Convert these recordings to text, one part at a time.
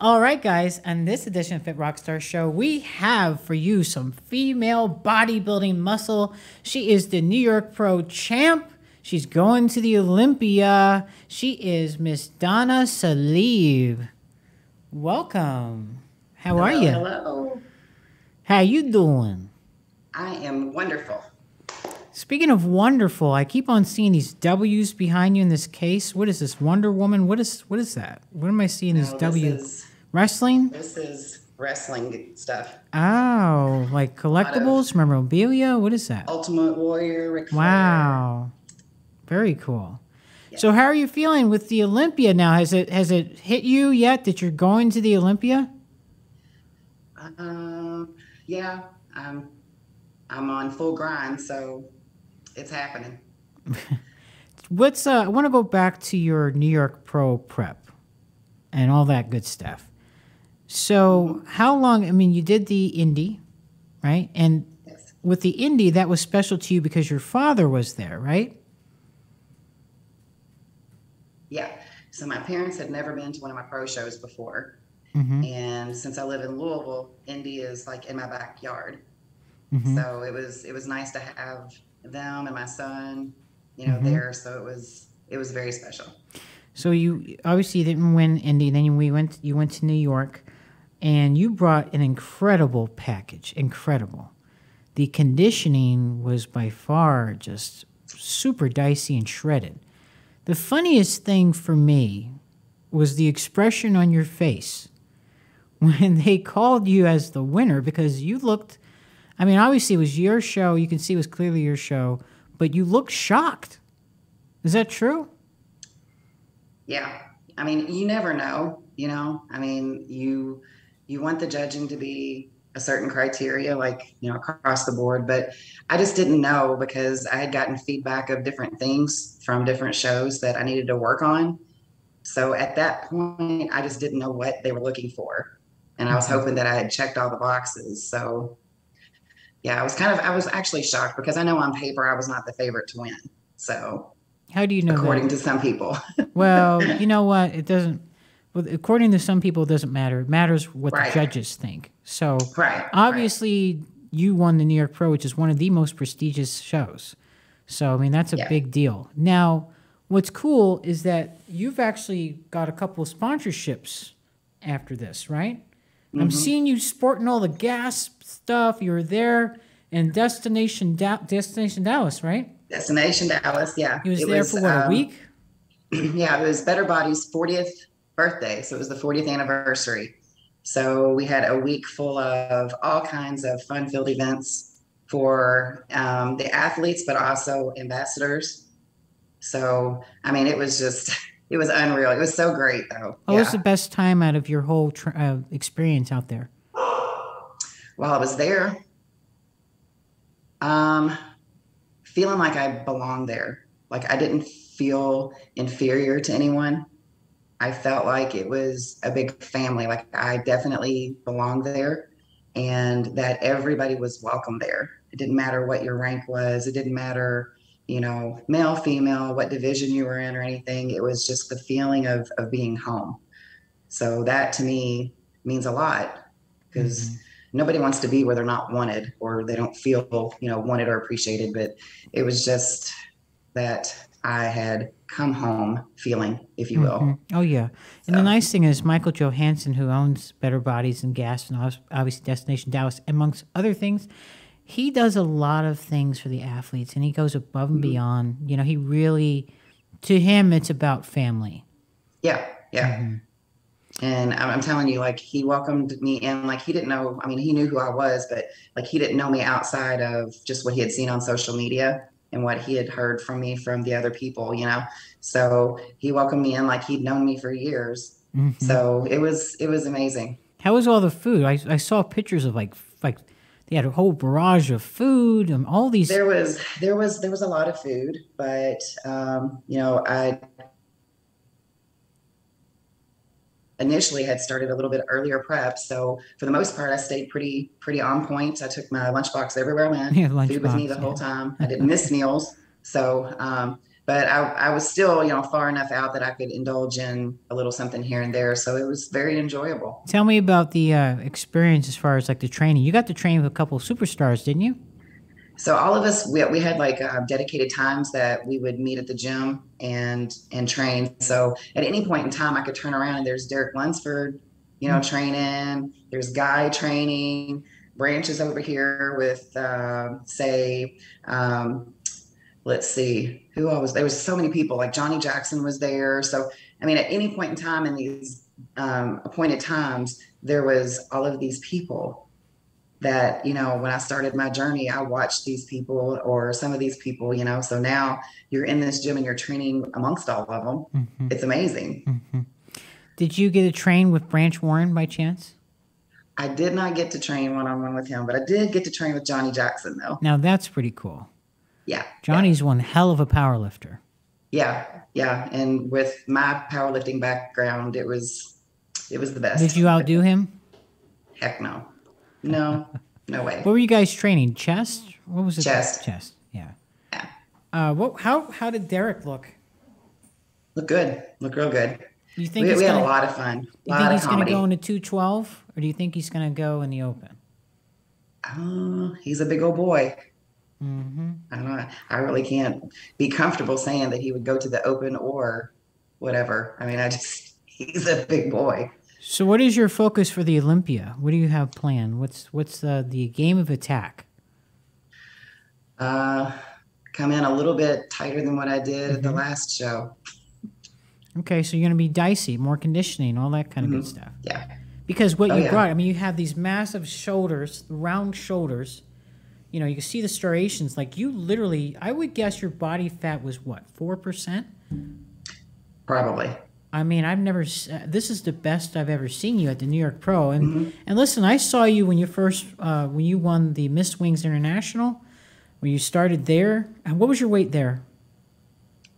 All right, guys, on this edition of Fit Rockstar Show, we have for you some female bodybuilding muscle. She is the New York Pro Champ. She's going to the Olympia. She is Miss Donna Salib. Welcome. How are you? Hello. How you doing? I am wonderful. Speaking of wonderful, I keep on seeing these W's behind you in this case. What is this, Wonder Woman? What is that? What am I seeing? These W's? Wrestling? This is wrestling stuff. Oh, like collectibles, memorabilia? What is that? Ultimate Warrior. Ric Flair. Wow. Very cool. Yeah. So how are you feeling with the Olympia now? Has it hit you yet that you're going to the Olympia? Yeah. I'm on full grind, so it's happening. I want to go back to your New York Pro prep and all that good stuff. So how long, I mean, you did the Indy, right? And yes. With the Indy, that was special to you because your father was there, right? Yeah. So my parents had never been to one of my pro shows before. Mm-hmm. And since I live in Louisville, Indy is like in my backyard. Mm-hmm. So it was nice to have them and my son, there. So it was very special. So you obviously didn't win Indy. Then you went to New York, and you brought an incredible package. Incredible. The conditioning was by far just super dicey and shredded. The funniest thing for me was the expression on your face when they called you as the winner, because you looked, I mean, obviously it was your show. You can see it was clearly your show, but you looked shocked. Is that true? Yeah. I mean, you never know, I mean, you want the judging to be a certain criteria, like, across the board, but I just didn't know because I had gotten feedback of different things from different shows that I needed to work on. So at that point, I just didn't know what they were looking for. And I was hoping that I had checked all the boxes. So yeah, I was actually shocked because I know on paper I was not the favorite to win. So how do you know according that? To some people. Well, you know what? It doesn't. Well, according to some people, it doesn't matter. It matters what the judges think. So obviously, you won the New York Pro, which is one of the most prestigious shows. So I mean, that's a big deal. Now, what's cool is that you've actually got a couple of sponsorships after this, right? Mm-hmm. I'm seeing you sporting all the gas stuff. You were there in Destination Dallas, right? Destination Dallas, yeah. He was there for what, a week? Yeah, it was Better Body's 40th birthday. So it was the 40th anniversary. So we had a week full of all kinds of fun-filled events for the athletes, but also ambassadors. So, I mean, it was unreal. It was so great, though. What was the best time out of your whole experience out there? While I was there, feeling like I belonged there. Like I didn't feel inferior to anyone. I felt like it was a big family. Like I definitely belonged there and that everybody was welcome there. It didn't matter what your rank was. It didn't matter, male, female, what division you were in or anything. It was just the feeling of being home. So that to me means a lot because nobody wants to be where they're not wanted or they don't feel, wanted or appreciated. But it was just that I had come home feeling, if you will. Oh, yeah. And the nice thing is Michael Johansson, who owns Better Bodies and Gas and obviously Destination Dallas, amongst other things, he does a lot of things for the athletes, and he goes above and beyond. He really, to him, it's about family. Yeah, yeah. Mm-hmm. And I'm telling you, like, he welcomed me in, like, he didn't know, I mean, he knew who I was, but, like, he didn't know me outside of just what he had seen on social media and what he had heard from me from the other people, So he welcomed me in like he'd known me for years. Mm-hmm. So it was amazing. How was all the food? I saw pictures of like they had a whole barrage of food and all these. There was a lot of food, but initially had started a little bit earlier prep. So for the most part, I stayed pretty on point. I took my lunchbox everywhere I went, Yeah, food with me the lunchbox. whole Yeah. time. I didn't miss meals. So, but I was still, far enough out that I could indulge in a little something here and there. So it was very enjoyable. Tell me about the experience as far as like the training. You got to train with a couple of superstars, didn't you? So all of us, we had like dedicated times that we would meet at the gym and train. So at any point in time, I could turn around and there's Derek Lunsford, training. There's Guy training. Branches over here with say, let's see who all was. There was so many people. Like Johnny Jackson was there. So I mean, at any point in time in these appointed times, there was all of these people that, when I started my journey, I watched these people or some of these people, so now you're in this gym and you're training amongst all of them. Mm-hmm. It's amazing. Mm-hmm. Did you get to train with Branch Warren by chance? I did not get to train one-on-one with him, but I did get to train with Johnny Jackson though. Now that's pretty cool. Yeah. Johnny's one hell of a power lifter. Yeah. Yeah. And with my powerlifting background, it was the best. Did you outdo him? Heck no. No, no way. What were you guys training? Chest? What was it? Chest. Chest. Yeah. Yeah. How did Derek look? Look good. Look real good. You think we had a lot of fun. You think he's going to go into 212, or do you think he's going to go in the open? Oh, he's a big old boy. Mm-hmm. I don't know. I really can't be comfortable saying that he would go to the open or whatever. I mean, he's a big boy. So what is your focus for the Olympia? What do you have planned? What's the game of attack? Come in a little bit tighter than what I did at the last show. Okay, so you're going to be dicey, more conditioning, all that kind of good stuff. Yeah. Because what you brought, I mean, you have these massive shoulders, round shoulders. You can see the striations. Like you literally, I would guess your body fat was what, 4%? Probably. I mean, this is the best I've ever seen you at the New York Pro. And listen, I saw you when you won the Miss Wings International, when you started there. And what was your weight there?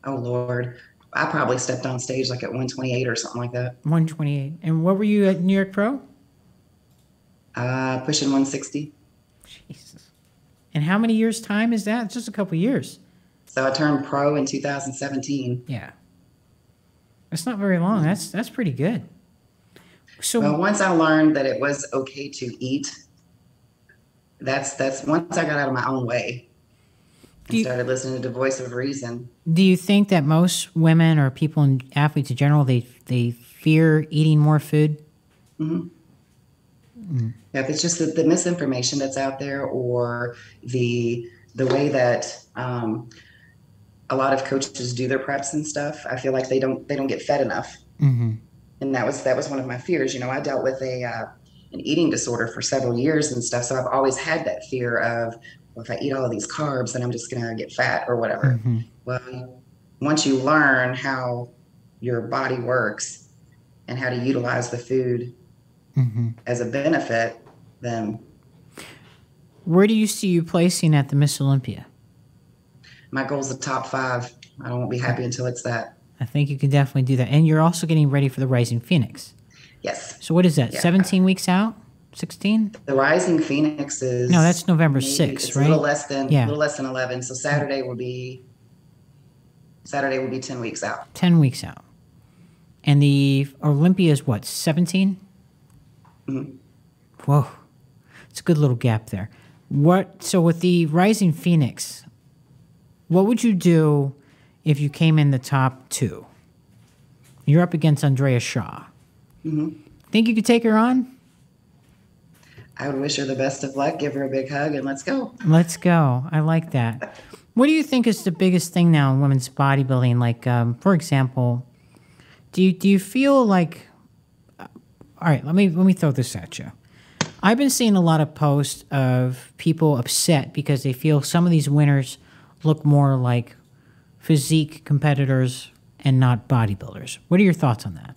Oh, Lord. I probably stepped on stage like at 128 or something like that. 128. And what were you at New York Pro? Pushing 160. Jesus. And how many years' time is that? It's just a couple years. So I turned pro in 2017. Yeah. That's not very long. That's pretty good. So well, once I learned that it was okay to eat, that's once I got out of my own way and started listening to the voice of reason. Do you think that most women or people and athletes in general, they fear eating more food? Mm-hmm. Yeah, if it's just the misinformation that's out there, or the way that a lot of coaches do their preps and stuff, I feel like they don't get fed enough. Mm-hmm. And that was one of my fears. I dealt with an eating disorder for several years and stuff, so I've always had that fear of, well, if I eat all of these carbs, then I'm just gonna get fat or whatever. Mm-hmm. Well, once you learn how your body works and how to utilize the food as a benefit, then. Where do you see you placing at the Miss Olympia? My goal is the top 5. I won't be happy until it's that. I think you can definitely do that. And you're also getting ready for the Rising Phoenix. Yes. So what is that, yeah. 17 weeks out? 16? The Rising Phoenix is... No, that's November 6th, right? A little less than 11. So Saturday will be 10 weeks out. 10 weeks out. And the Olympia is what, 17? Mm-hmm. Whoa. It's a good little gap there. So with the Rising Phoenix, what would you do if you came in the top 2? You're up against Andrea Shaw. Mm-hmm. Think you could take her on? I would wish her the best of luck, give her a big hug, and let's go. Let's go. I like that. What do you think is the biggest thing now in women's bodybuilding? Like, for example, do you feel like... all right, let me throw this at you. I've been seeing a lot of posts of people upset because they feel some of these winners look more like physique competitors and not bodybuilders. What are your thoughts on that?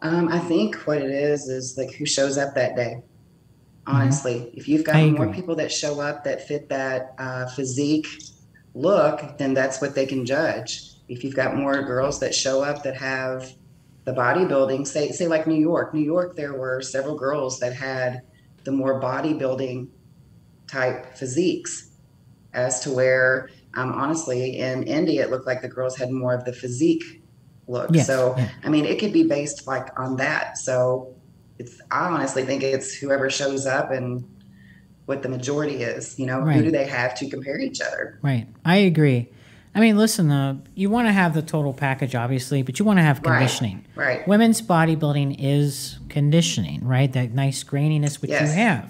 I think what it is like who shows up that day. Honestly, if you've got more people that show up that fit that physique look, then that's what they can judge. If you've got more girls that show up that have the bodybuilding, say like New York. New York, there were several girls that had the more bodybuilding type physiques, as to where honestly in India it looked like the girls had more of the physique look. Yes. So Yeah. I mean, it could be based like on that. So I honestly think it's whoever shows up and what the majority is. Who do Right. they have to compare each other? Right. I agree. I mean, listen, you want to have the total package, obviously, but you want to have Right, conditioning. right. Women's bodybuilding is conditioning, right? That nice graininess which you Yes, have. I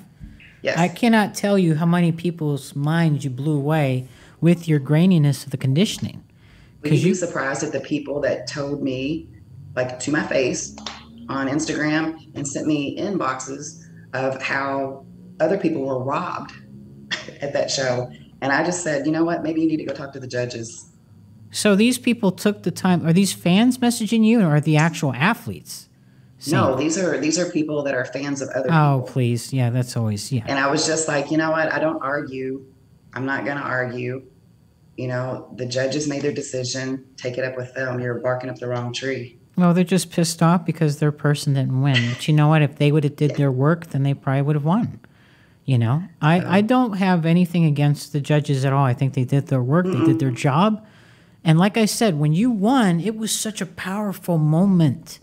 yes. cannot tell you how many people's minds you blew away with your graininess of the conditioning. Will you Because be you, surprised at the people that told me, like to my face on Instagram, and sent me inboxes of how other people were robbed at that show? And I just said, you know what? Maybe you need to go talk to the judges. so these people took the time. Are these fans messaging you, or are the actual athletes No, saying? these are people that are fans of other Oh, people. please, yeah, that's always yeah. And I was just like, you know what? I don't argue. I'm not going to argue. The judges made their decision. Take it up with them. You're barking up the wrong tree. Well, they're just pissed off because their person didn't win. But you know what? If they would have did Yeah. their work, then they probably would have won. I So, don't have anything against the judges at all. I think they did their work. They did their mm-mm. job. And like I said, when you won, it was such a powerful moment.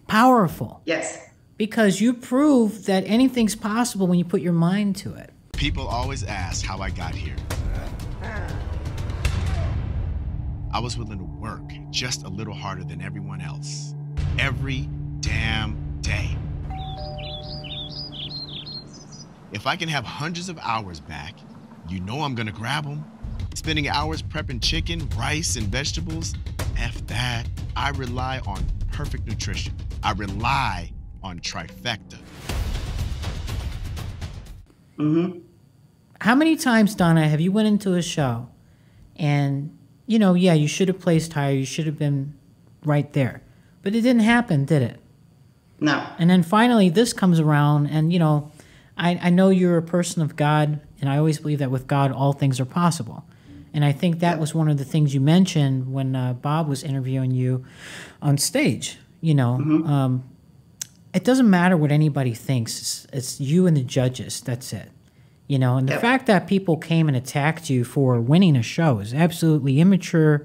Powerful. Yes. Because you proved that anything's possible when you put your mind to it. People always ask how I got here. I was willing to work just a little harder than everyone else. Every damn day. If I can have hundreds of hours back, you know I'm gonna grab them. Spending hours prepping chicken, rice, and vegetables, F that. I rely on perfect nutrition. I rely on trifecta. Mm-hmm. How many times, Donna, have you went into a show and, yeah, you should have placed higher. You should have been right there. But it didn't happen, did it? No. And then finally this comes around and, I know you're a person of God, and I always believe that with God, all things are possible. And I think that was one of the things you mentioned when Bob was interviewing you on stage. Mm-hmm. It doesn't matter what anybody thinks. It's you and the judges. That's it. And the Yep. fact that people came and attacked you for winning a show is absolutely immature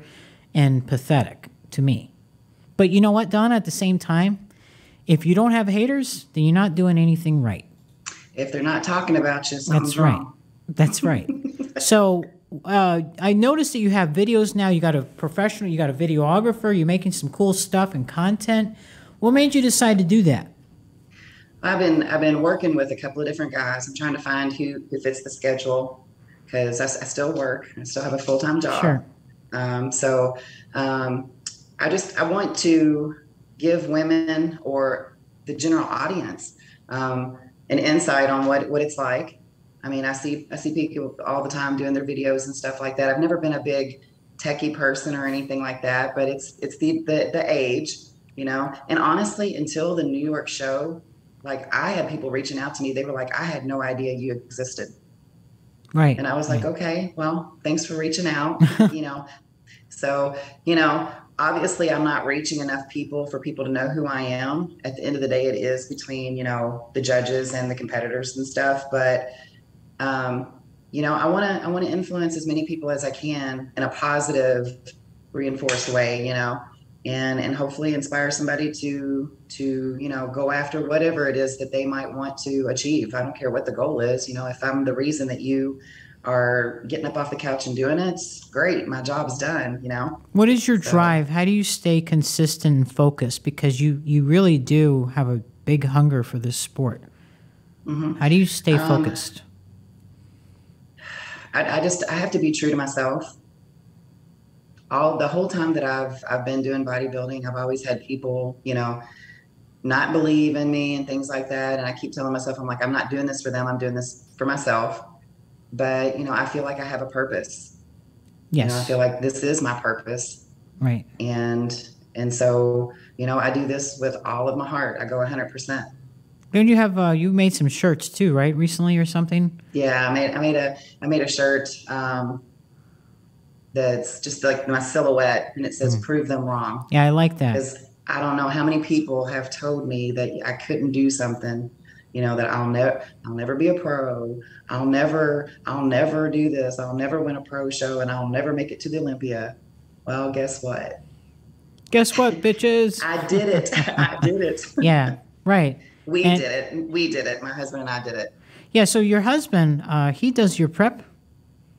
and pathetic to me. But you know what, Donna? At the same time, if you don't have haters, then you're not doing anything right. If they're not talking about you, something's That's right. wrong. That's right. So I noticed that you have videos now. You got a professional, you got a videographer, you're making some cool stuff and content. What made you decide to do that? I've been working with a couple of different guys. I'm trying to find who fits the schedule, because I still work. I still have a full-time job. Sure. So I want to give women or the general audience an insight on what it's like. I mean, I see people all the time doing their videos and stuff like that. I've never been a big techie person or anything like that, but it's the age, And honestly, until the New York show, like I had people reaching out to me. They were like, I had no idea you existed. Right. And I was like, right. okay, well, thanks for reaching out, So, obviously I'm not reaching enough people for people to know who I am. At the end of the day, it is between, the judges and the competitors and stuff. But, I want to influence as many people as I can in a positive, reinforced way, and hopefully inspire somebody to go after whatever it is that they might want to achieve. I don't care what the goal is. If I'm the reason that you are getting up off the couch and doing it, it's great. My job's done, What is your So, drive? How do you stay consistent and focused? Because you really do have a big hunger for this sport. mhm. How do you stay focused? I have to be true to myself. The whole time that I've been doing bodybuilding, I've always had people, not believe in me and things like that. And I keep telling myself, I'm like, I'm not doing this for them. I'm doing this for myself. But, I feel like I have a purpose. I Yes. feel like this is my purpose. Right. And so, I do this with all of my heart. I go 100%. Then you have you made some shirts too, right? Recently or something? Yeah, I made a shirt that's just like my silhouette, and it says "Prove them wrong." Yeah, I like that. I don't know how many people have told me that I couldn't do something, that I'll never be a pro. I'll never do this. I'll never win a pro show and I'll never make it to the Olympia. Well, guess what? Guess what, bitches? I did it. I did it. Yeah, right. We And did it. We did it. My husband and I did it. yeah, so your husband, he does your prep,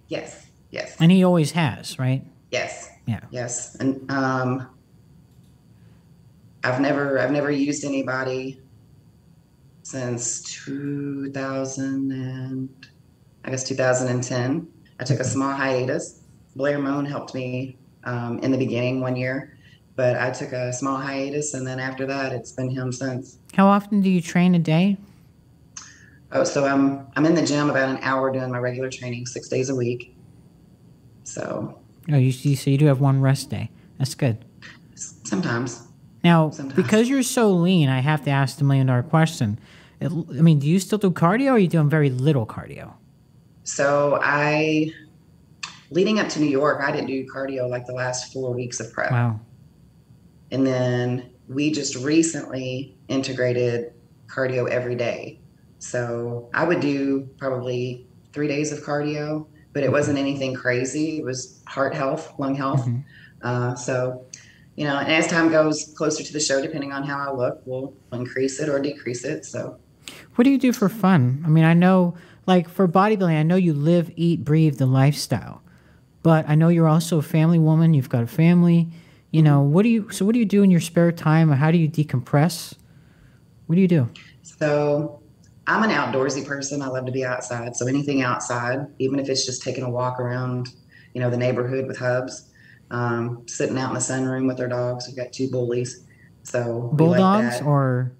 Yes. Yes. and he always has, right? Yes. Yeah. Yes. And I've never used anybody since 2000 and I guess 2010. I took a small hiatus. Blair Moan helped me in the beginning 1 year, but I took a small hiatus, and then after that, it's been him since. How often do you train a day? Oh, so I'm in the gym about an hour doing my regular training 6 days a week. So Oh, so you do have one rest day. That's good. sometimes. Now, Sometimes. because you're so lean, I have to ask the million-dollar question. I mean, do you still do cardio, or are you doing very little cardio? So leading up to New York, I didn't do cardio like the last 4 weeks of prep. Wow. And then we just recently integrated cardio every day. So I would do probably 3 days of cardio, but it wasn't anything crazy. It was heart health, lung health. So, and as time goes closer to the show, depending on how I look, we'll increase it or decrease it. So What do you do for fun? I mean, I know, like for bodybuilding, I know you live, eat, breathe the lifestyle, but I know you're also a family woman. You've got a family. What do you do in your spare time? Or how do you decompress? What do you do? So I'm an outdoorsy person. I love to be outside. So anything outside, even if it's just taking a walk around, the neighborhood with Hubs, sitting out in the sunroom with our dogs. We've got 2 bullies. So we like Bulldogs that. or?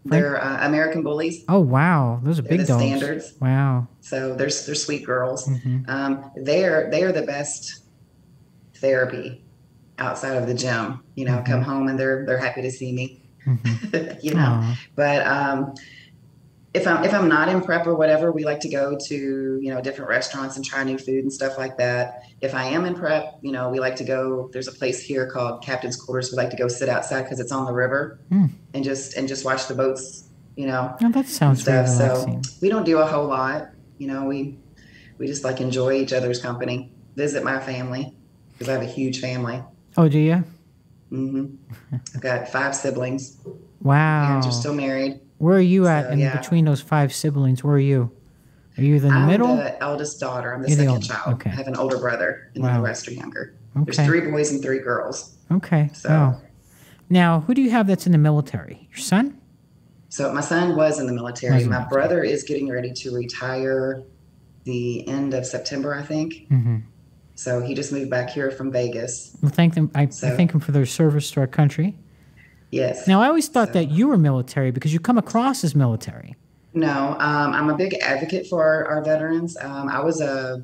They're American bullies. Oh, wow. Those are They're big the dogs. standards. Wow. So they're sweet girls. They're the best therapy outside of the gym. Come home and they're happy to see me. Aw. But if I'm not in prep or whatever, we like to go to different restaurants and try new food and stuff like that. If I am in prep, we like to go. There's a place here called Captain's Quarters. We like to go sit outside because it's on the river and just watch the boats. Oh, that sounds and very stuff. relaxing. So we don't do a whole lot. We just like enjoy each other's company. Visit my family because I have a huge family. Oh, do you? I've got 5 siblings. Wow. Parents are still married. Where are you at So, in yeah. between those 5 siblings? Where are you? Are you in the middle? I'm the eldest daughter. I'm the You're the second oldest. child. Okay. I have an older brother, and then the rest are younger. There's Okay. 3 boys and 3 girls. Okay. So- Wow. Now, who do you have that's in the military? Your son? So my son was in the military. Was in the My military. brother is getting ready to retire the end of September, I think. So he just moved back here from Vegas. Well, thank them. I So- thank them for their service to our country. Yes. Now, I always thought So- that you were military because you come across as military. No, I'm a big advocate for our veterans. I was a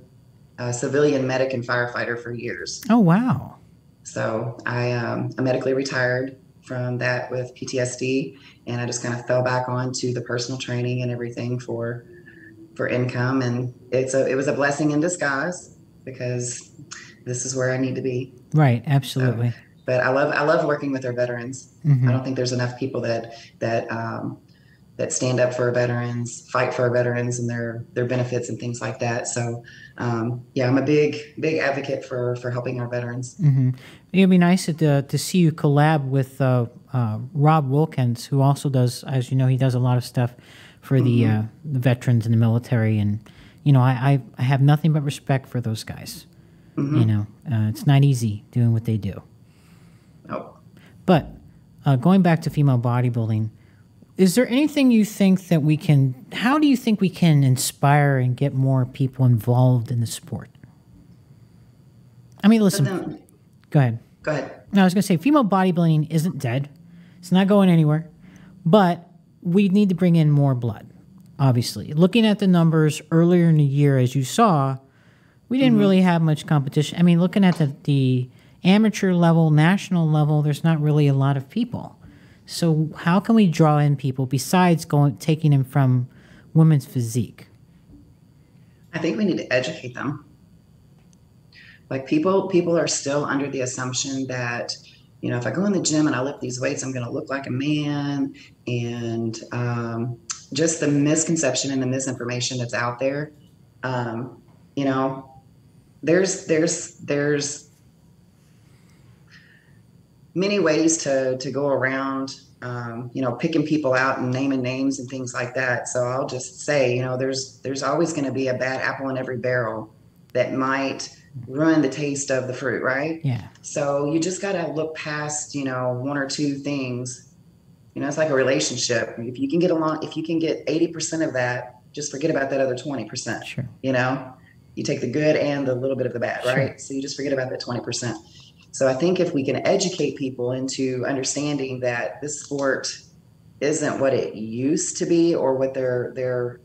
civilian medic and firefighter for years. Oh, wow. So I medically retired from that with PTSD, and I just kind of fell back onto the personal training and everything for income. And it was a blessing in disguise because this is where I need to be. Right. Absolutely. But I love working with our veterans. I don't think there's enough people that stand up for our veterans, fight for our veterans and their benefits and things like that. So yeah, I'm a big advocate for helping our veterans. It'd be nice to see you collab with Rob Wilkins, who also does, as you know, he does a lot of stuff for the veterans in the military. And, I have nothing but respect for those guys. It's not easy doing what they do. Oh. But going back to female bodybuilding, is there anything you think that how do you think we can inspire and get more people involved in the sport? I mean, listen, go ahead. Go ahead. No, I was going to say female bodybuilding isn't dead. It's not going anywhere. But we need to bring in more blood, obviously. Looking at the numbers earlier in the year, as you saw, we didn't really have much competition. I mean, looking at the amateur level, national level, there's not really a lot of people. So how can we draw in people besides taking them from women's physique? I think we need to educate them. Like people are still under the assumption that you know, if I go in the gym and I lift these weights, I'm going to look like a man. And just the misconception and the misinformation that's out there. You know, there's many ways to go around, you know, picking people out and naming names and things like that. So I'll just say, you know, there's always going to be a bad apple in every barrel that might ruin the taste of the fruit, right? Yeah. So you just got to look past, you know, one or two things. You know, it's like a relationship. If you can get along, if you can get 80% of that, just forget about that other 20%. Sure. You know, you take the good and the little bit of the bad, Sure. right? So you just forget about that 20%. So I think if we can educate people into understanding that this sport isn't what it used to be, or what they're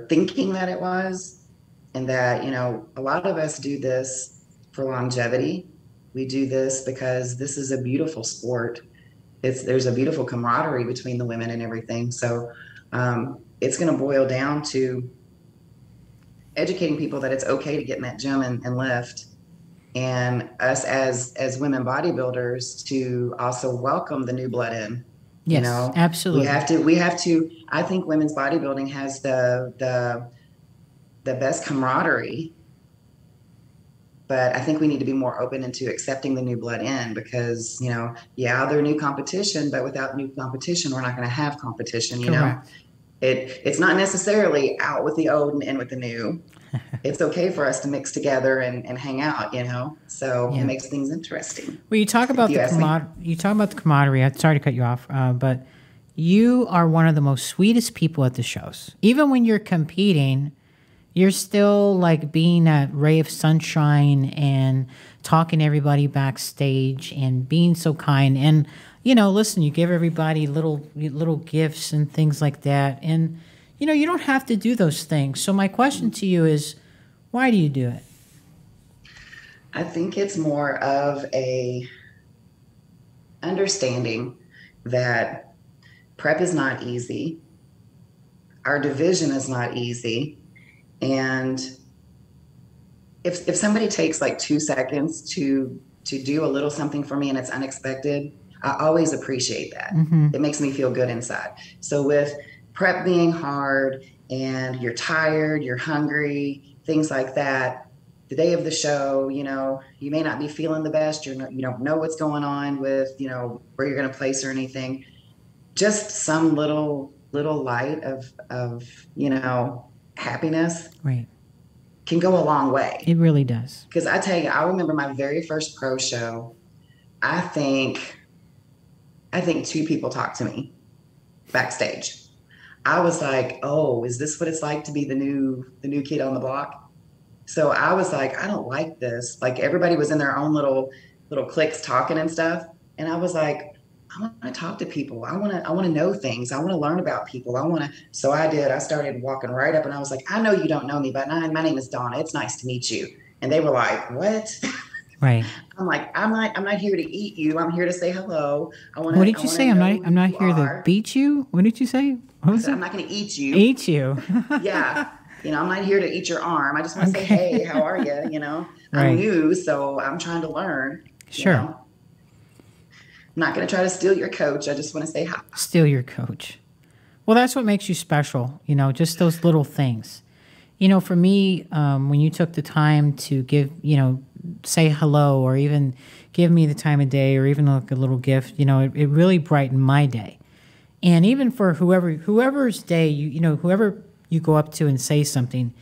thinking that it was, and that, you know, a lot of us do this for longevity. We do this because this is a beautiful sport. There's a beautiful camaraderie between the women and everything. So it's going to boil down to educating people that it's okay to get in that gym and lift, and us as women bodybuilders to also welcome the new blood in. Yes, you know, absolutely. We have to. I think women's bodybuilding has the best camaraderie, but I think we need to be more open into accepting the new blood in, because, you know, yeah, they're new competition, but without new competition, we're not going to have competition. You Correct. know, it's not necessarily out with the old and in with the new. It's okay for us to mix together and hang out, you know, so Yeah. it makes things interesting. Well, you talk about the camaraderie. I'm sorry to cut you off, but you are one of the most sweetest people at the shows. Even when you're competing, you're still like being that ray of sunshine and talking to everybody backstage and being so kind. And, you know, listen, you give everybody little gifts and things like that. And, you know, you don't have to do those things. So my question to you is, why do you do it? I think it's more of a understanding that prep is not easy. Our division is not easy. And if somebody takes like 2 seconds to do a little something for me and it's unexpected, I always appreciate that. Mm-hmm. It makes me feel good inside. So with prep being hard and you're tired, you're hungry, things like that, the day of the show, you know, you may not be feeling the best. You don't know what's going on with, you know, where you're going to place or anything. Just some little light of, you know, happiness, right, can go a long way. It really does. Because I tell you, I remember my very first pro show. I think 2 people talked to me backstage. I was like, oh, is this what it's like to be the new kid on the block? So I was like, I don't like this. Like, everybody was in their own little cliques talking and stuff. And I was like, I want to talk to people. I want to know things. I want to learn about people. So I did. I started walking right up and I was like, I know you don't know me, but my name is Donna. It's nice to meet you. And they were like, what? Right. I'm like, I'm not here to eat you. I'm here to say hello. What did you say? I'm not here to beat you. What did you say? I'm not going to eat you. Eat you. Yeah. You know, I'm not here to eat your arm. I just want to say, hey, how are you? You know, right. I'm new, so I'm trying to learn. Sure. You know? I'm not going to try to steal your coach. I just want to say hi. Steal your coach. Well, that's what makes you special, you know, just those little things. You know, for me, when you took the time to give, you know, say hello, or even give me the time of day, or even like a little gift, you know, it really brightened my day. And even for whoever's day, you know, whoever you go up to and say something,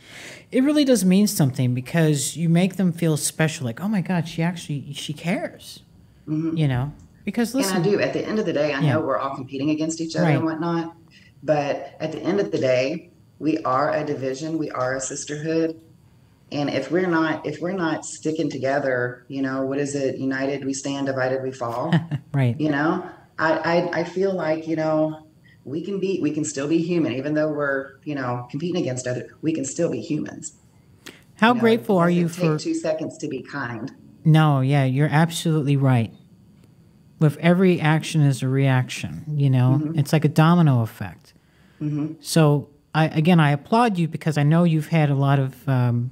it really does mean something, because you make them feel special. Like, oh my God, she cares, you know. Because listen, and I do. At the end of the day, I know we're all competing against each other and whatnot, but at the end of the day, we are a division. We are a sisterhood, and if we're not sticking together, you know, what is it? United we stand, divided we fall. Right. You know, I feel like, you know, we can still be human, even though we're, you know, competing against other. We can still be humans. How grateful are you for? Take 2 seconds to be kind. No, yeah, you're absolutely right. With every action is a reaction, you know. It's like a domino effect. So I applaud you, because I know you've had a lot of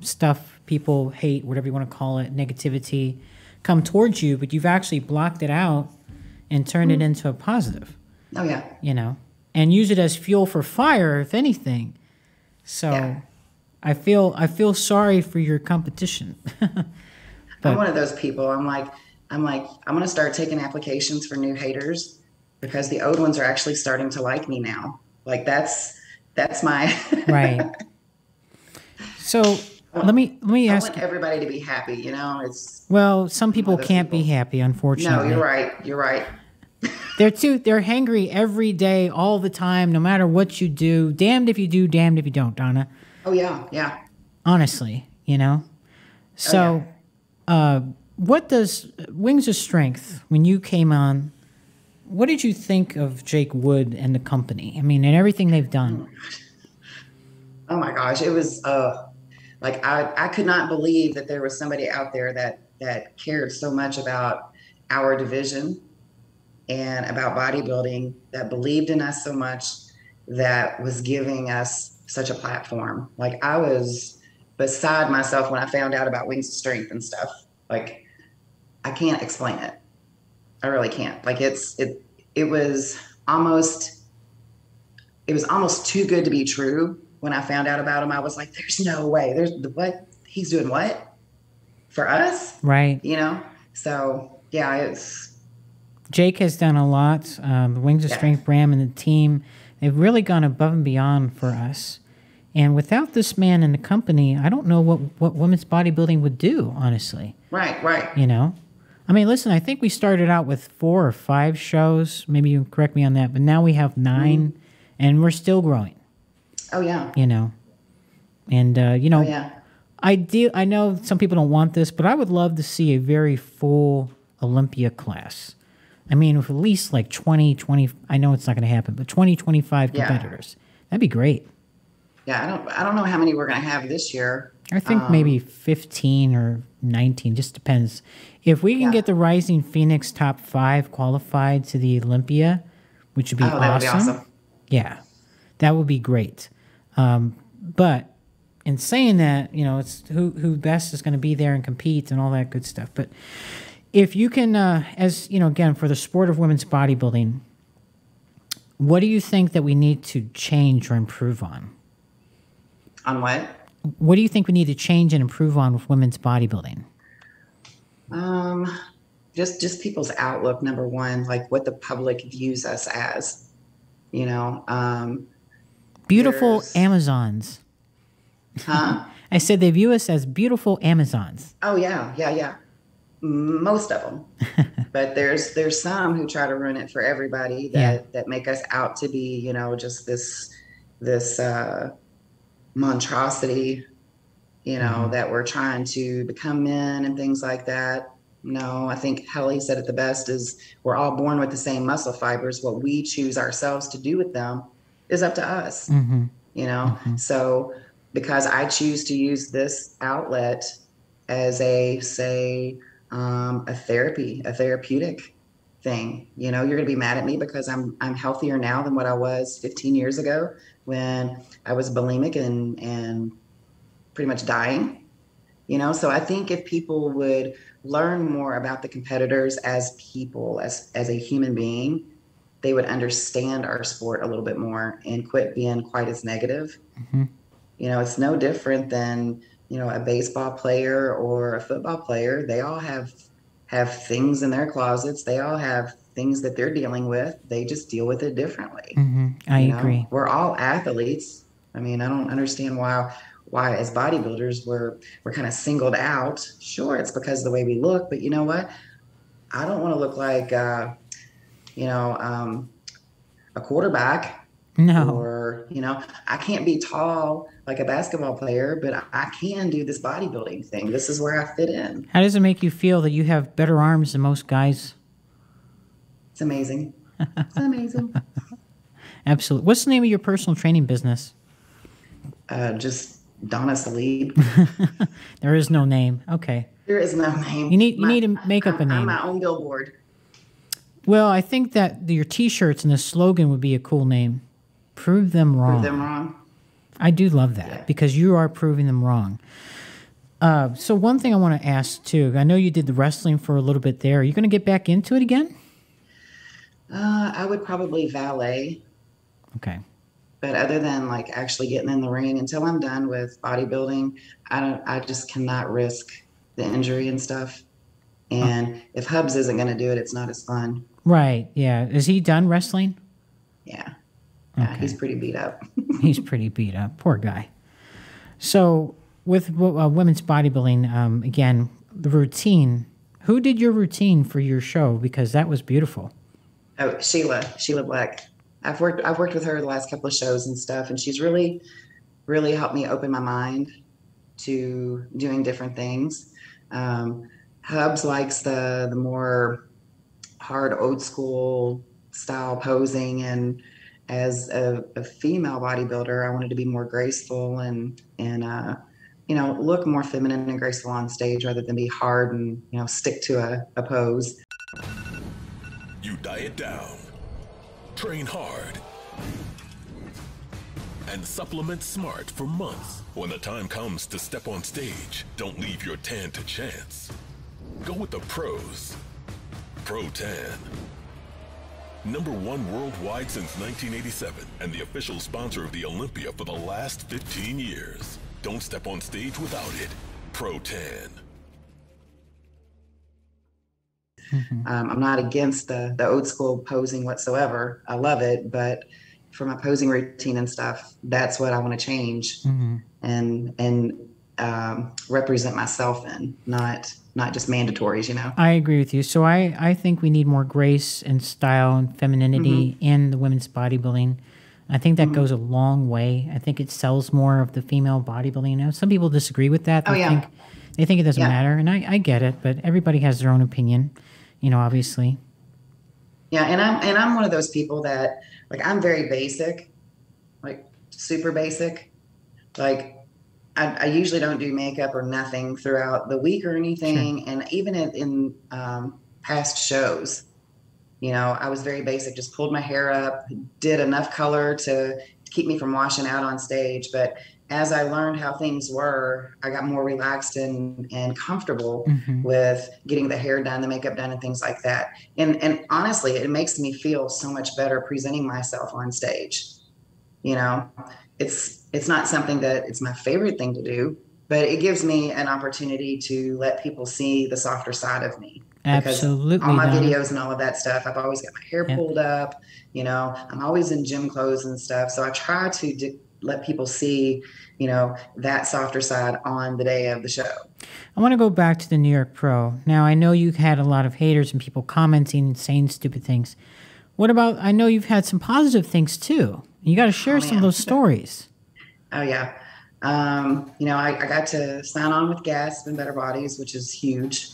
stuff people hate, whatever you want to call it, negativity, come towards you, but you've actually blocked it out and turned it into a positive. Oh yeah. You know, and use it as fuel for fire, if anything. So Yeah. I feel sorry for your competition. I'm one of those people. I'm going to start taking applications for new haters because the old ones are actually starting to like me now. Like that's my Right. So let me I ask want you. everybody to be happy, you know. It's Well, some people those can't be people. happy, unfortunately. No, you're right. You're right. They're hangry every day, all the time, no matter what you do. Damned if you do, damned if you don't, Donna. Oh yeah, yeah. Honestly, you know. So, what does Wings of Strength, when you came on, what did you think of Jake Wood and the company? I mean, and everything they've done. Oh my gosh, it was like I could not believe that there was somebody out there that cared so much about our division and about bodybuilding, that believed in us so much, that was giving us such a platform. Like I was beside myself when I found out about Wings of Strength and stuff. Like I can't explain it. I really can't. Like it was almost too good to be true. When I found out about him, I was like, there's no way. There's what? He's doing what? For us? Right. You know? So yeah, it's Jake has done a lot. The Wings of Strength brand and the team, they've really gone above and beyond for us. And without this man in the company, I don't know what women's bodybuilding would do, honestly. right. You know? I mean, listen, I think we started out with 4 or 5 shows. Maybe you can correct me on that. But now we have 9, and we're still growing. Oh yeah. You know? And, you know, Oh yeah. I know some people don't want this, but I would love to see a very full Olympia class. I mean, with at least like 20, I know it's not going to happen, but 20, 25 competitors. That'd be great. Yeah, I don't know how many we're going to have this year. I think maybe 15 or 19, just depends. If we can get the Rising Phoenix top 5 qualified to the Olympia, which would be awesome. That would be awesome. Yeah, that would be great. But in saying that, you know, it's who best is going to be there and compete and all that good stuff. But if you can, as you know, again, for the sport of women's bodybuilding, what do you think that we need to change or improve on? On what? What do you think we need to change and improve on with women's bodybuilding? Just people's outlook, number one, like what the public views us as, you know. Beautiful Amazons. Huh? I said they view us as beautiful Amazons. Oh yeah. Most of them. But there's some who try to ruin it for everybody that make us out to be, you know, just this monstrosity, you know, that we're trying to become men and things like that. No, I think Helly said it the best, is we're all born with the same muscle fibers. What we choose ourselves to do with them is up to us, you know? So because I choose to use this outlet as a therapeutic thing, you know, you're going to be mad at me because I'm healthier now than what I was 15 years ago when I was bulimic and pretty much dying, you know? So I think if people would learn more about the competitors as people, as a human being, they would understand our sport a little bit more and quit being quite as negative. You know, it's no different than, you know, a baseball player or a football player. They all have things in their closets. They all have things that they're dealing with. They just deal with it differently. I agree. We're all athletes. I mean, I don't understand why as bodybuilders we're kind of singled out. Sure, it's because of the way we look, but you know what? I don't want to look like a quarterback. No. Or, you know, I can't be tall like a basketball player, but I can do this bodybuilding thing. This is where I fit in. How does it make you feel that you have better arms than most guys? It's amazing. It's amazing. Absolutely. What's the name of your personal training business? Just Donna Salib. There is no name. Okay. There is no name. You need to make up a name. I'm my own billboard. Well, I think that your T-shirts and the slogan would be a cool name. Prove them wrong. Prove them wrong. I do love that because you are proving them wrong. So one thing I want to ask too, I know you did the wrestling for a little bit there. Are you going to get back into it again? I would probably valet, Okay. but other than like actually getting in the ring, until I'm done with bodybuilding, I just cannot risk the injury and stuff. And if Hubs isn't going to do it, it's not as fun. Right. Yeah. Is he done wrestling? Yeah. Okay. He's pretty beat up. He's pretty beat up. Poor guy. So with women's bodybuilding, again, the routine. Who did your routine for your show? Because that was beautiful. Oh, Sheila Black. I've worked with her the last couple of shows and stuff, and she's really, really helped me open my mind to doing different things. Hubs likes the more hard old school style posing, and as a female bodybuilder, I wanted to be more graceful and look more feminine and graceful on stage rather than be hard and stick to a pose. You diet down, train hard, and supplement smart for months. When the time comes to step on stage, don't leave your tan to chance. Go with the pros. Pro Tan. #1 worldwide since 1987 and the official sponsor of the Olympia for the last 15 years. Don't step on stage without it. Pro Tan. I'm not against the old school posing whatsoever. I love it, but for my posing routine and stuff, that's what I want to change and represent myself in, not just mandatories, I agree with you. So I think we need more grace and style and femininity in the women's bodybuilding. I think that goes a long way. I think it sells more of the female bodybuilding. Now, some people disagree with that. They think it doesn't matter, and I get it, but everybody has their own opinion, obviously. Yeah, and I'm one of those people that, like, I'm very basic, like super basic. Like, I usually don't do makeup or nothing throughout the week or anything. Sure. And even in past shows, I was very basic, just pulled my hair up, did enough color to keep me from washing out on stage. But as I learned how things were, I got more relaxed and comfortable with getting the hair done, the makeup done, and things like that. And honestly, it makes me feel so much better presenting myself on stage. It's not something that it's my favorite thing to do, but it gives me an opportunity to let people see the softer side of me. Absolutely. Because all my videos and all of that stuff, I've always got my hair pulled up, I'm always in gym clothes and stuff. So I try to let people see, that softer side on the day of the show. I want to go back to the New York Pro. Now, I know you've had a lot of haters and people commenting and saying stupid things. What about, I know you've had some positive things too. You got to share some of those stories. Oh, yeah. I got to sign on with Gasp and Better Bodies, which is huge.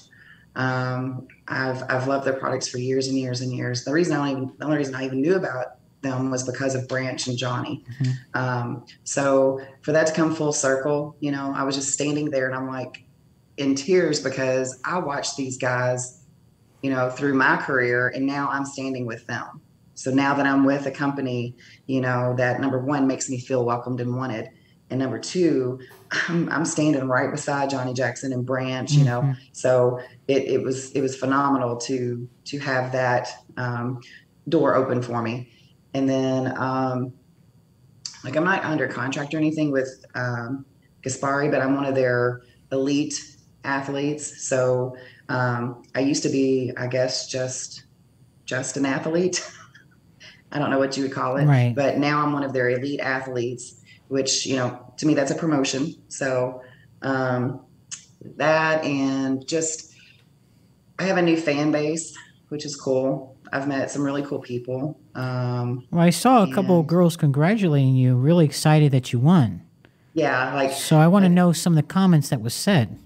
I've loved their products for years and years and years. The only reason I even knew about them was because of Branch and Johnny. So for that to come full circle, I was just standing there and I'm like in tears because I watched these guys, through my career, and now I'm standing with them. So now that I'm with a company, that #1 makes me feel welcomed and wanted. And #2, I'm standing right beside Johnny Jackson and Branch, So it was phenomenal to have that door open for me. And then I'm not under contract or anything with Gaspari, but I'm one of their elite athletes. So I used to be, I guess, just an athlete. I don't know what you would call it, right. But now I'm one of their elite athletes, which, to me, that's a promotion. So that, and just, I have a new fan base, which is cool. I've met some really cool people. Well, I saw a couple of girls congratulating you, really excited that you won. Yeah. So I want to know some of the comments that was said.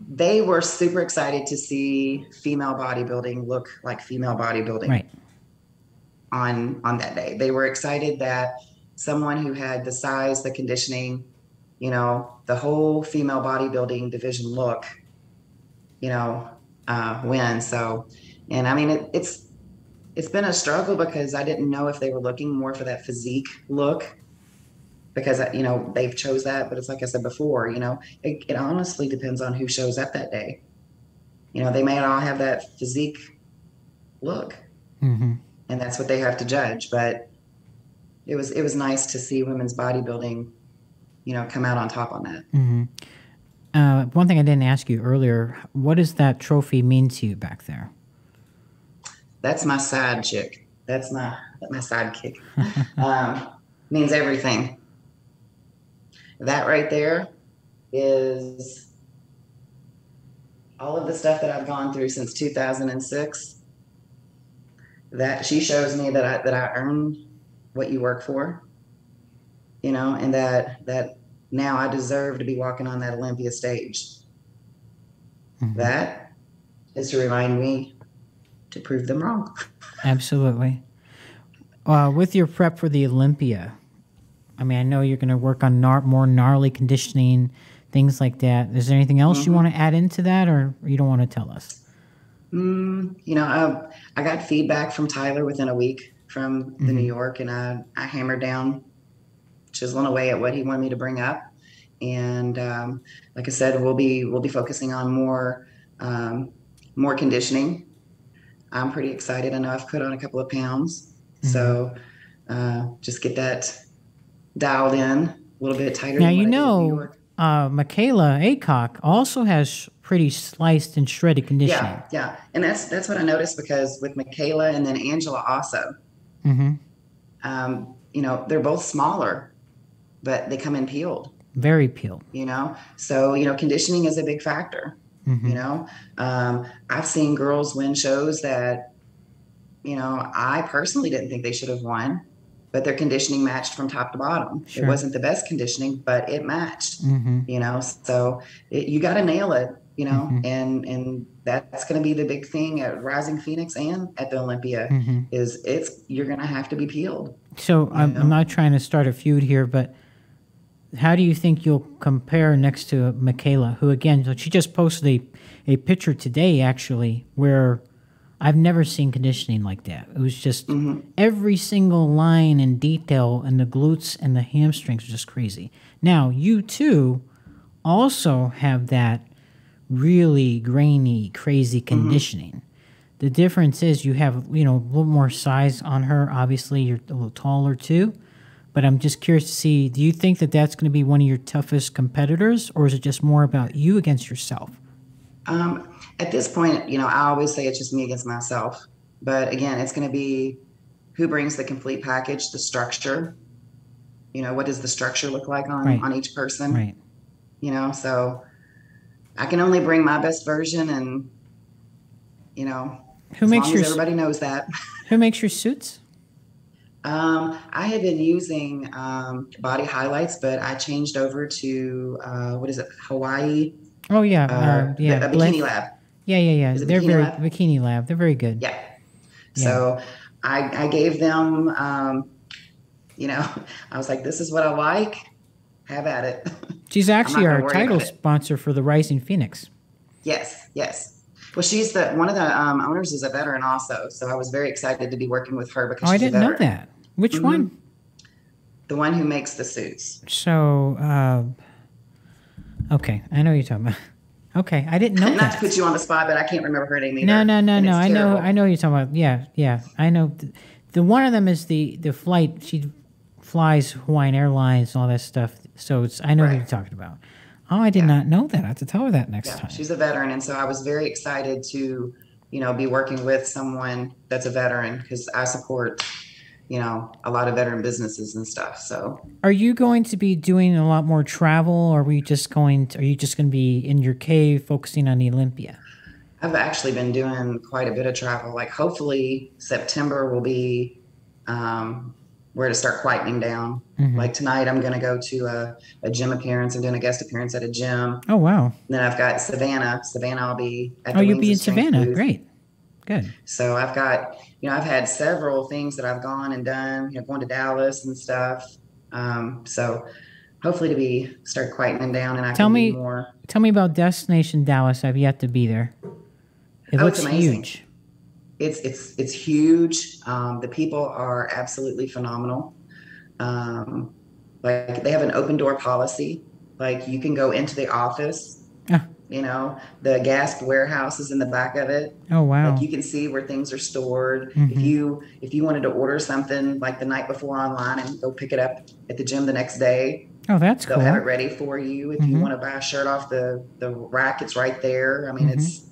They were super excited to see female bodybuilding look like female bodybuilding. Right. On that day. They were excited that someone who had the size, the conditioning, the whole female bodybuilding division look, win. So, and I mean, it's been a struggle because I didn't know if they were looking more for that physique look. because, you know, they've chose that. But it's like I said before, you know, it honestly depends on who shows up that day. You know, they may not all have that physique look, and that's what they have to judge. But it was nice to see women's bodybuilding, you know, come out on top on that. One thing I didn't ask you earlier, what does that trophy mean to you back there? That's my side chick. That's my sidekick. Means everything. That right there is all of the stuff that I've gone through since 2006. That she shows me that I earned what you work for, you know, and that now I deserve to be walking on that Olympia stage. That is to remind me to prove them wrong. Absolutely. With your prep for the Olympia, I mean, I know you're going to work on more gnarly conditioning, things like that. Is there anything else you want to add into that, or you don't want to tell us? You know, I got feedback from Tyler within a week from the New York, and I hammered down, chiseling away at what he wanted me to bring up. And like I said, we'll be focusing on more conditioning. I'm pretty excited. I know I've put on a couple of pounds, so just get that dialed in a little bit tighter. Now, you know, Michaela Aycock also has pretty sliced and shredded conditioning. Yeah. And that's what I noticed, because with Michaela and then Angela also, you know, they're both smaller, but they come in peeled. Very peeled. You know, so, you know, conditioning is a big factor. You know, I've seen girls win shows that, you know, I personally didn't think they should have won, but their conditioning matched from top to bottom. Sure. It wasn't the best conditioning, but it matched, you know, so you got to nail it, you know, and that's going to be the big thing at Rising Phoenix and at the Olympia is you're going to have to be peeled. So I'm not trying to start a feud here, but how do you think you'll compare next to Michaela, who, again, she just posted a picture today, actually, where I've never seen conditioning like that. It was just every single line and detail, and the glutes and the hamstrings were just crazy. Now, you, too, also have that really grainy, crazy conditioning. The difference is you have, you know, a little more size on her. Obviously, you're a little taller, too. But I'm just curious to see, do you think that that's going to be one of your toughest competitors, or is it just more about you against yourself? At this point, you know, I always say it's just me against myself. But again, it's going to be who brings the complete package, the structure. You know, what does the structure look like on each person? Right. You know, so I can only bring my best version, and, you know, everybody knows that. Who makes your suits? I had been using Body Highlights, but I changed over to what is it, Hawaii? Oh yeah, yeah. Bikini Lab. Yeah. They're very Bikini Lab. They're very good. Yeah. So I gave them, you know, I was like, this is what I like. Have at it. She's actually our title sponsor for the Rising Phoenix. Yes. Well, she's one of the owners is a veteran also, so I was very excited to be working with her because I didn't know that. Which one? The one who makes the suits. So, okay, I know what you're talking about. Okay, I didn't know that. Not to put you on the spot, but I can't remember her name either. No. I know what you're talking about. Yeah. I know. The one of them is the flight. She flies Hawaiian Airlines and all that stuff. So I know who you're talking about. Oh, I did not know that. I have to tell her that next time. She's a veteran, and so I was very excited to, you know, be working with someone that's a veteran, because I support, you know, a lot of veteran businesses and stuff. So, are you going to be doing a lot more travel, or are you just going to be in your cave focusing on the Olympia? I've actually been doing quite a bit of travel. Like, hopefully September will be where to start quietening down. Like tonight, I'm going to go to a gym appearance. I'm doing a guest appearance at a gym. Oh, wow. And then I've got Savannah. I'll be at the you'll be in Savannah. Great. Good. So I've got, you know, I've had several things that I've gone and done, you know, going to Dallas and stuff. So hopefully to start quietening down, and I can be more. Tell me about Destination Dallas. I've yet to be there. It looks huge. It's huge. The people are absolutely phenomenal. Like Like they have an open door policy. Like you can go into the office, Ah, you know, the gas warehouse is in the back of it. oh, Like wow. you can see where things are stored. Mm-hmm. If you wanted to order something like the night before online and go pick it up at the gym the next day, Oh, that's they'll have it cool. ready for you. If you Mm-hmm. want to buy a shirt off the rack, it's right there. I mean, Mm-hmm.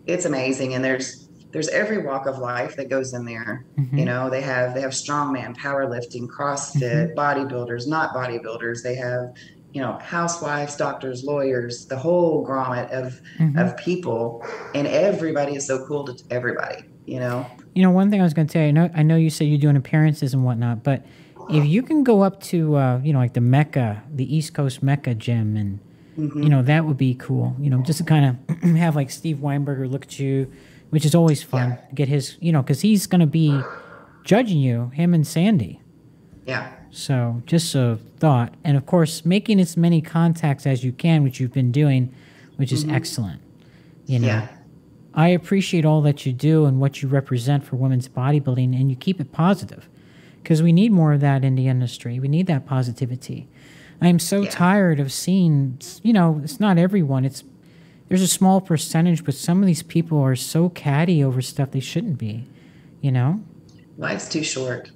it's amazing. And there's every walk of life that goes in there. Mm-hmm. You know, they have strongman, powerlifting, CrossFit, Mm-hmm. bodybuilders, not bodybuilders. They have, you know, housewives, doctors, lawyers, the whole grommet Mm-hmm. of people, and everybody is so cool to everybody, you know. You know, one thing I was going to tell you, I know you said you're doing appearances and whatnot, but if you can go up to, you know, like the Mecca, the East Coast Mecca gym, and, Mm-hmm. you know, that would be cool. You know, just to kind of have like Steve Weinberger look at you, which is always fun. Yeah. Get his, you know, because he's going to be judging you, him and Sandy. Yeah. So just a thought. And of course, making as many contacts as you can, which you've been doing, which is excellent. You know, Yeah. I appreciate all that you do and what you represent for women's bodybuilding, and you keep it positive because we need more of that in the industry. We need that positivity. I am so tired of seeing, you know, it's not everyone. There's a small percentage, but some of these people are so catty over stuff they shouldn't be, you know? Life's too short.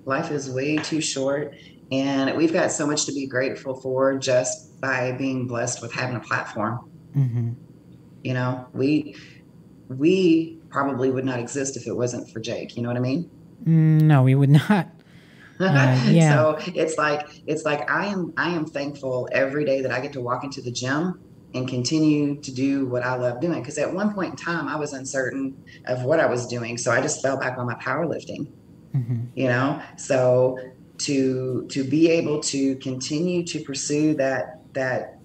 Life is way too short. And we've got so much to be grateful for just by being blessed with having a platform. Mm-hmm. You know, we probably would not exist if it wasn't for Jake. You know what I mean? No, we would not. Yeah. So it's like I am thankful every day that I get to walk into the gym and continue to do what I love doing. Because at one point in time, I was uncertain of what I was doing, so I just fell back on my powerlifting. Mm-hmm. You know, so to be able to continue to pursue that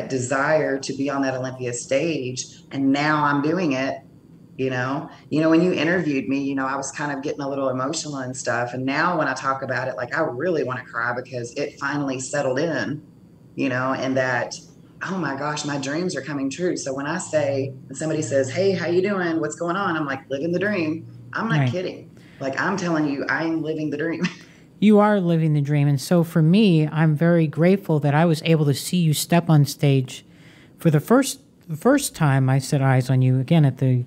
desire to be on that Olympia stage, and now I'm doing it. You know, when you interviewed me, you know, I was kind of getting a little emotional and stuff. And now when I talk about it, like I really want to cry because it finally settled in, you know, and that, oh my gosh, my dreams are coming true. So when somebody says, hey, how you doing? What's going on? I'm like, living the dream. I'm not kidding. Like, I'm telling you, I am living the dream. You are living the dream. And so for me, I'm very grateful that I was able to see you step on stage for the first time I set eyes on you again at the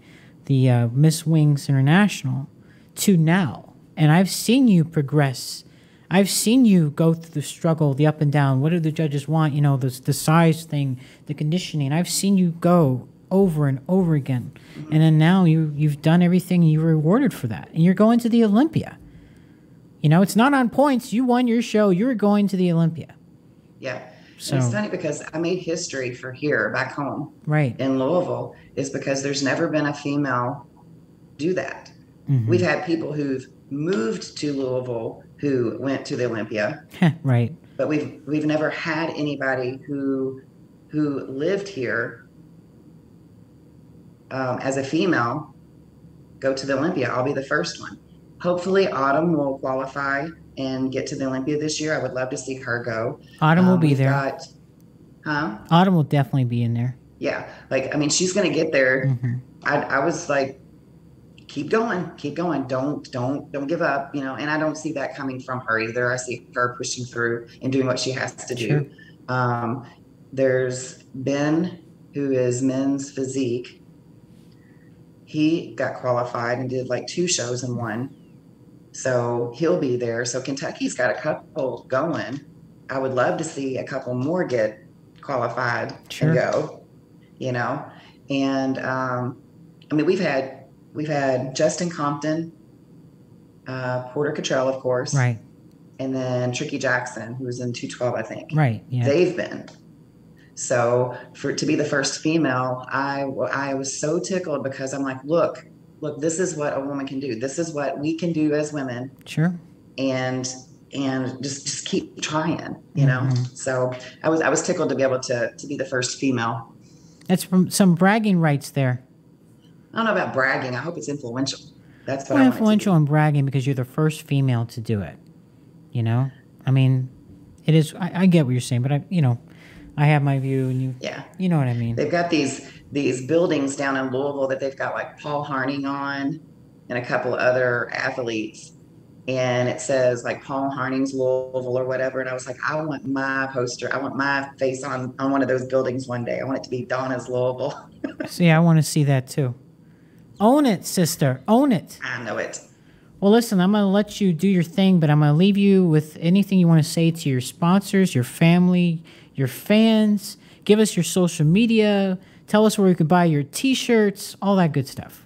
Miss Wings International to now. And I've seen you progress. I've seen you go through the struggle, the up and down. What do the judges want? You know, the size thing, the conditioning. I've seen you go over and over again. Mm-hmm. And then now you've done everything and you're rewarded for that. And you're going to the Olympia. You know, it's not on points. You won your show. You're going to the Olympia. Yeah. So, it's funny because I made history for here back home, right, in Louisville, is because there's never been a female do that. Mm-hmm. We've had people who've moved to Louisville who went to the Olympia, right, but we've never had anybody who lived here as a female go to the Olympia. I'll be the first one. Hopefully, Autumn will qualify and get to the Olympia this year. I would love to see her go. Autumn will be there. Autumn will definitely be in there. Yeah. Like, I mean, she's going to get there. Mm-hmm. I was like, keep going. Don't give up, you know, and I don't see that coming from her either. I see her pushing through and doing what she has to do. Sure. There's Ben, who is men's physique. He got qualified and did like 2 shows in one. So he'll be there. So Kentucky's got a couple going. I would love to see a couple more get qualified and go, you know. And I mean, we've had Justin Compton, Porter Cottrell, of course, right, and then Tricky Jackson, who's in 212, I think. Right. Yeah. They've been. So to be the first female, I was so tickled because I'm like, look, this is what a woman can do. This is what we can do as women. Sure. And just keep trying, you know? So I was tickled to be able to be the first female. That's from some bragging rights there. I don't know about bragging. I hope it's influential. That's what I want influential and bragging because you're the first female to do it. You know? I mean, it is, I get what you're saying, but I have my view, and you know what I mean. They've got these buildings down in Louisville that they've got like Paul Harning on and a couple other athletes. and it says like Paul Harning's Louisville or whatever. And I was like, I want my poster. I want my face on one of those buildings one day. I want it to be Donna's Louisville. See, I want to see that too. Own it, sister. Own it. I know it. Well, listen, I'm going to let you do your thing, but I'm going to leave you with anything you want to say to your sponsors, your family, your fans. Give us your social media. Tell us where we could buy your T-shirts, all that good stuff.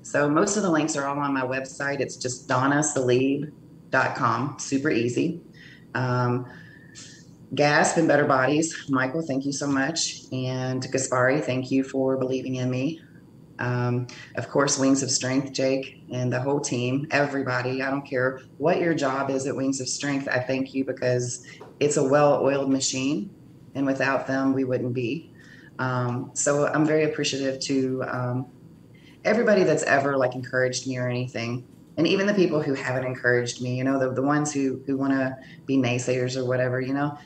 So most of the links are all on my website. It's just donnasalib.com. Super easy. Gasp and Better Bodies. Michael, thank you so much. And Gaspari, thank you for believing in me. Of course, Wings of Strength, Jake, and the whole team, everybody. I don't care what your job is at Wings of Strength. I thank you because it's a well-oiled machine, and without them, we wouldn't be. So I'm very appreciative to everybody that's ever like encouraged me or anything. And even the people who haven't encouraged me, you know, the ones who want to be naysayers or whatever, you know,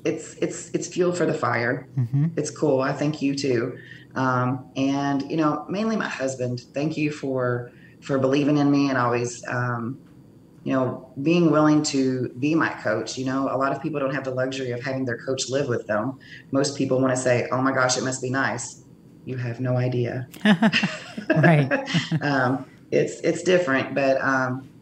it's fuel for the fire. Mm-hmm. It's cool. I thank you too. And, you know, mainly my husband, thank you for believing in me and always, you know, being willing to be my coach. You know, a lot of people don't have the luxury of having their coach live with them. Most people want to say, oh my gosh, it must be nice. You have no idea. Right. It's different, but,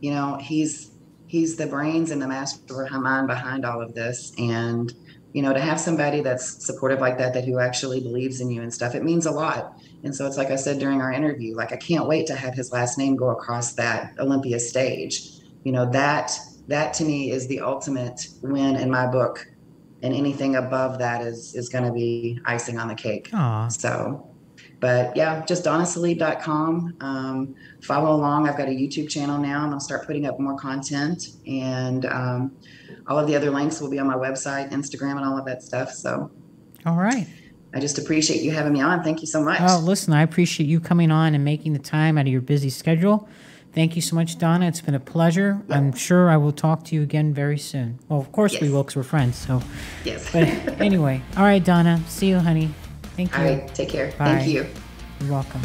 you know, he's the brains and the mastermind behind all of this. And, you know, to have somebody that's supportive like that who actually believes in you and stuff, it means a lot. And so it's like I said during our interview, like, I can't wait to have his last name go across that Olympia stage. You know, that to me is the ultimate win in my book. And anything above that is going to be icing on the cake. Aww. So, but yeah, just donnasalib.com. Follow along. I've got a YouTube channel now. I'm going to start putting up more content, and all of the other links will be on my website, Instagram, and all of that stuff. So, all right. I just appreciate you having me on. Thank you so much. Oh, listen, I appreciate you coming on and making the time out of your busy schedule. Thank you so much, Donna. It's been a pleasure. Yep. I'm sure I will talk to you again very soon. Well, of course we will, because we're friends. So, yes. But anyway, all right, Donna. See you, honey. Thank you. All right. Take care. Bye. Thank you. You're welcome.